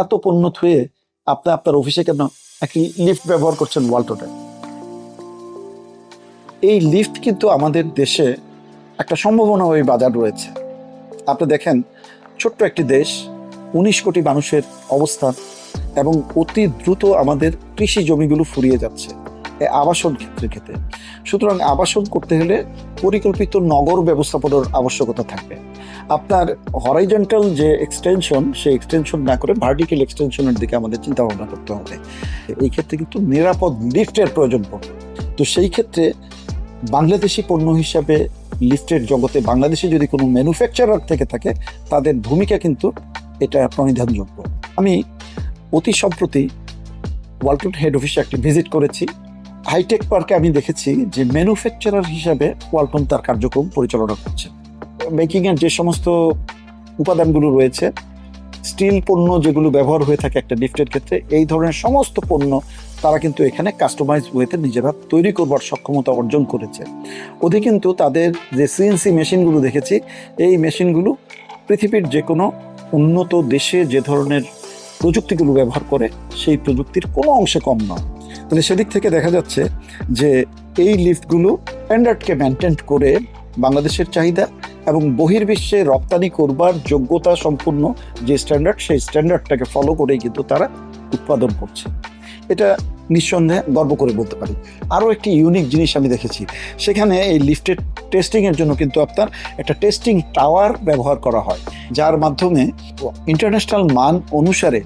এত পণ্য থুয়ে আপনি আপনার অফিসে কেন একটি লিফট ব্যবহার করছেন ওয়ালটনের? এই লিফট কিন্তু আমাদের দেশে একটা সম্ভাবনা ওই বাজার রয়েছে। আপনি দেখেন, ছোট্ট একটি দেশ, 19 কোটি মানুষের অবস্থান এবং অতি দ্রুত আমাদের কৃষি জমিগুলো ফুরিয়ে যাচ্ছে আবাসন ক্ষেত্রে। সুতরাং আবাসন করতে হলে পরিকল্পিত নগর ব্যবস্থাপনার আবশ্যকতা থাকবে। আপনার হরাইজন্টাল যে এক্সটেনশন, সেই এক্সটেনশন না করে ভার্টিক্যাল এক্সটেনশনের দিকে আমাদের চিন্তা ভাবনা করতে হবে। এই ক্ষেত্রে কিন্তু নিরাপদ লিফটের প্রয়োজন পড়বে। তো সেই ক্ষেত্রে বাংলাদেশি পণ্য হিসাবে লিফটের জগতে বাংলাদেশে যদি কোনো ম্যানুফ্যাকচারার থেকে থাকে, তাদের ভূমিকা কিন্তু এটা প্রণিধানযোগ্য। আমি অতি সম্প্রতি ওয়ালটন হেড অফিসে একটি ভিজিট করেছি। হাইটেক পার্কে আমি দেখেছি যে ম্যানুফ্যাকচারার হিসাবে ওয়ালটন তার কার্যক্রম পরিচালনা করছে। মেকিংয়ের যে সমস্ত উপাদানগুলো রয়েছে, স্টিল পণ্য যেগুলো ব্যবহার হয়ে থাকে একটা লিফটের ক্ষেত্রে, এই ধরনের সমস্ত পণ্য তারা কিন্তু এখানে কাস্টমাইজ ওয়েতে নিজেরা তৈরি করবার সক্ষমতা অর্জন করেছে। ওদের কিন্তু তাদের যে সিএনসি মেশিনগুলো দেখেছি, এই মেশিনগুলো পৃথিবীর যে কোনো উন্নত দেশে যে ধরনের প্রযুক্তিগুলো ব্যবহার করে সেই প্রযুক্তির কোনো অংশে কম নয়। তাহলে সেদিক থেকে দেখা যাচ্ছে যে এই লিফটগুলো স্ট্যান্ডার্ডকে মেনটেন করে বাংলাদেশের চাহিদা এবং বহির্বিশ্বে রপ্তানি করবার যোগ্যতা সম্পূর্ণ যে স্ট্যান্ডার্ড, সেই স্ট্যান্ডার্ডটাকে ফলো করেই কিন্তু তারা উৎপাদন করছে। এটা নিঃসন্দেহে গর্ব করে বলতে পারি। আরও একটি ইউনিক জিনিস আমি দেখেছি, সেখানে এই লিফটের টেস্টিংয়ের জন্য কিন্তু আপনার একটা টেস্টিং টাওয়ার ব্যবহার করা হয়, যার মাধ্যমে ইন্টারন্যাশনাল মান অনুসারে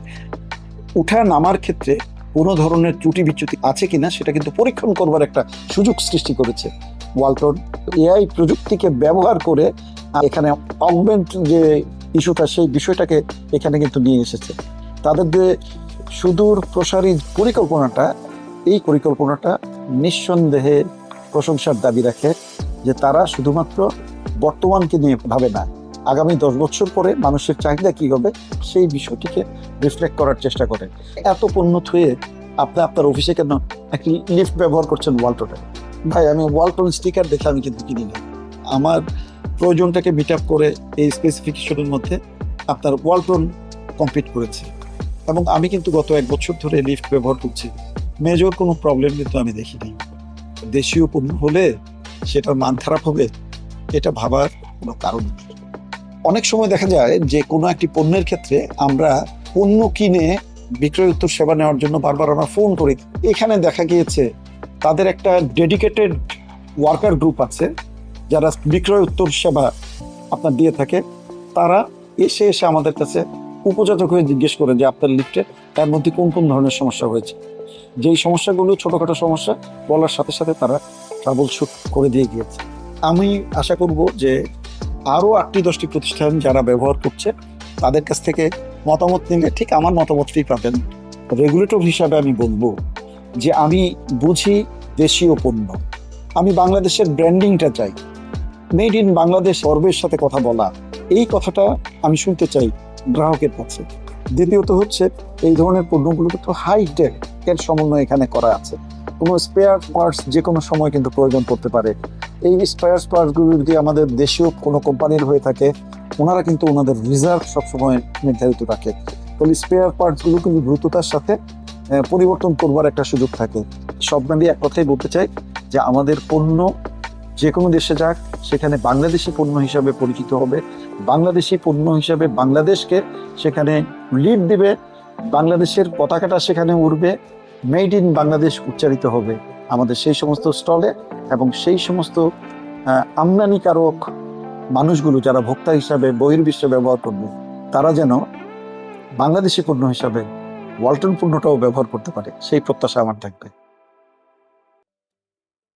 উঠা নামার ক্ষেত্রে কোনো ধরনের ত্রুটি বিচ্যুতি আছে কিনা সেটা কিন্তু পরীক্ষণ করবার একটা সুযোগ সৃষ্টি করেছে ওয়ালটন। এআই প্রযুক্তিকে ব্যবহার করে এখানে অগমেন্ট যে ইস্যুটা, সেই বিষয়টাকে এখানে কিন্তু নিয়ে এসেছে। তাদের যে সুদূর প্রসারী পরিকল্পনাটা, এই পরিকল্পনাটা নিঃসন্দেহে প্রশংসার দাবি রাখে, যে তারা শুধুমাত্র বর্তমানকে নিয়ে ভাবে না, আগামী 10 বছর পরে মানুষের চাহিদা কি হবে সেই বিষয়টিকে রিফ্লেক্ট করার চেষ্টা করে। এত পণ্য থুয়ে আপনি আপনার অফিসে কেন একটি লিফট ব্যবহার করছেন ওয়ালটনের? ভাই, আমি ওয়ালটন স্টিকার দেখে আমি কিন্তু কিনি না। আমার প্রয়োজনটাকে মিট আপ করে এই স্পেসিফিকেশনের মধ্যে আপনার ওয়ালটন কমপ্লিট করেছে, এবং আমি কিন্তু গত 1 বছর ধরে লিফট ব্যবহার করছি। মেজর কোনো প্রবলেম কিন্তু আমি দেখিনি। দেশীয় পণ্য হলে সেটার মান খারাপ হবে, এটা ভাবার কোনো কারণ নেই। অনেক সময় দেখা যায় যে কোনো একটি পণ্যের ক্ষেত্রে আমরা পণ্য কিনে বিক্রয় উত্তর সেবা নেওয়ার জন্য বারবার আমরা ফোন করি। এখানে দেখা গিয়েছে তাদের একটা ডেডিকেটেড ওয়ার্কার গ্রুপ আছে, যারা বিক্রয় উত্তর সেবা আপনার দিয়ে থাকে। তারা এসে আমাদের কাছে উপযোজক হয়ে জিজ্ঞেস করে যে আপনার লিফটে তার মধ্যে কোন কোন ধরনের সমস্যা হয়েছে। যেই সমস্যাগুলো ছোটোখাটো সমস্যা বলার সাথে সাথে তারা ট্রাবল শুট করে দিয়ে গিয়েছে। আমি আশা করব যে আরও 8-10টি প্রতিষ্ঠান যারা ব্যবহার করছে তাদের কাছ থেকে মতামত নিলে ঠিক আমার মতামতটাই পাবেন। রেগুলেটর হিসাবে আমি বলবো যে আমি বুঝি দেশীয় পণ্য, আমি বাংলাদেশের ব্র্যান্ডিংটা চাই, মেড ইন বাংলাদেশ গর্বের সাথে কথা বলা, এই কথাটা আমি শুনতে চাই গ্রাহকের কাছে। দ্বিতীয়ত হচ্ছে, এই ধরনের পণ্যগুলো কিন্তু হাইটেক এর সমন্বয় এখানে করা আছে। কোনো স্পেয়ার পার্টস যে কোনো সময় কিন্তু প্রয়োজন পড়তে পারে। এই স্পেয়ার পার্টসগুলো যদি আমাদের দেশীয় কোনো কোম্পানির হয়ে থাকে, ওনারা কিন্তু ওনাদের রিজার্ভ সবসময় নির্ধারিত রাখে। ফলে স্পেয়ার পার্টসগুলো কিন্তু দ্রুততার সাথে পরিবর্তন করবার একটা সুযোগ থাকে। সব মিলিয়ে এক কথাই বলতে চাই যে আমাদের পণ্য যে কোনো দেশে যাক, সেখানে বাংলাদেশি পণ্য হিসাবে পরিচিত হবে, বাংলাদেশি পণ্য হিসাবে বাংলাদেশকে সেখানে লিড দিবে, বাংলাদেশের পতাকাটা সেখানে উড়বে, মেড ইন বাংলাদেশ উচ্চারিত হবে আমাদের সেই সমস্ত স্টলে। এবং সেই সমস্ত আমদানিকারক মানুষগুলো যারা ভোক্তা হিসাবে বহির্বিশ্বে ব্যবহার করবে, তারা যেন বাংলাদেশি পণ্য হিসাবে ওয়ালটন পণ্যটাও ব্যবহার করতে পারে, সেই প্রত্যাশা আমার থাকবে।